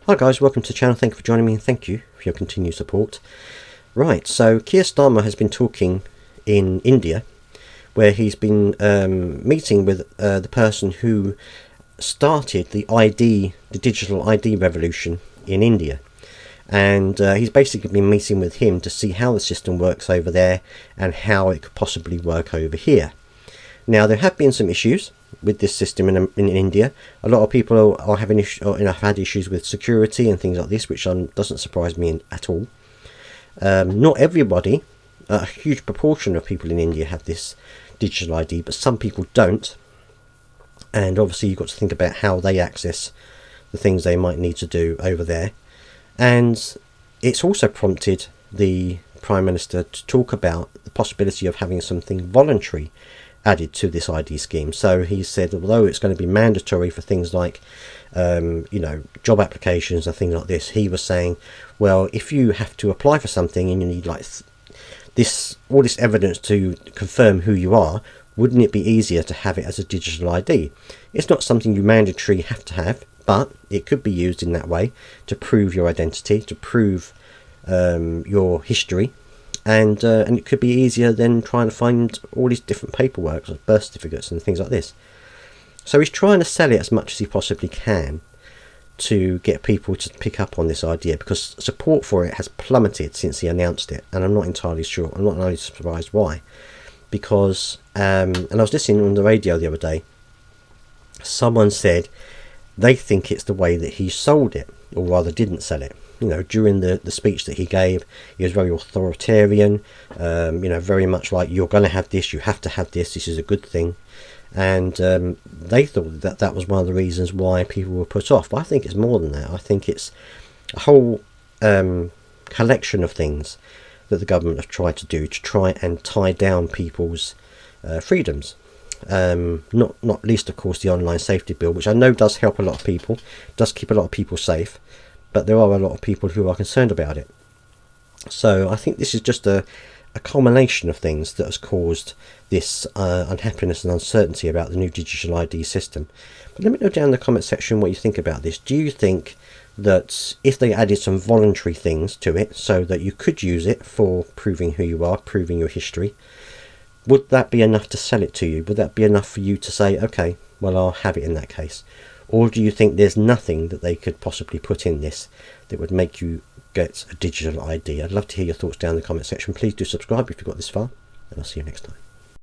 Hi guys, welcome to the channel. Thank you for joining me and thank you for your continued support. Right, so Keir Starmer has been talking in India, where he's been meeting with the person who started the digital ID revolution in India. And he's basically been meeting with him to see how the system works over there and how it could possibly work over here. Now, there have been some issues with this system in India. A lot of people are having have had issues with security and things like this, which doesn't surprise me at all. Not everybody, a huge proportion of people in India have this digital ID, but some people don't. And obviously you've got to think about how they access the things they might need to do over there. And it's also prompted the Prime Minister to talk about the possibility of having something voluntary added to this ID scheme. So he said, although it's going to be mandatory for things like job applications and things like this, he was saying, well, if you have to apply for something and you need like all this evidence to confirm who you are, wouldn't it be easier to have it as a digital ID? It's not something you mandatorily have to have, but it could be used in that way to prove your identity, to prove your history. And it could be easier than trying to find all these different paperwork, like birth certificates and things like this. So he's trying to sell it as much as he possibly can to get people to pick up on this idea, because support for it has plummeted since he announced it, and I'm not entirely sure. I'm not entirely surprised why, because and I was listening on the radio the other day. Someone said they think it's the way that he sold it, or rather didn't sell it. During the speech that he gave, he was very authoritarian, very much like, you're going to have this, you have to have this is a good thing. And they thought that was one of the reasons why people were put off. But I think it's more than that. I think it's a whole collection of things that the government have tried to do to try and tie down people's freedoms. Not least, of course, the online safety bill, which I know does help a lot of people, does keep a lot of people safe. But there are a lot of people who are concerned about it. So I think this is just a culmination of things that has caused this unhappiness and uncertainty about the new digital ID system. But let me know down in the comment section what you think about this. Do you think that if they added some voluntary things to it so that you could use it for proving who you are, proving your history, would that be enough to sell it to you? Would that be enough for you to say, okay, well, I'll have it in that case? Or do you think there's nothing that they could possibly put in this that would make you get a digital ID? I'd love to hear your thoughts down in the comment section. Please do subscribe if you've got this far, and I'll see you next time.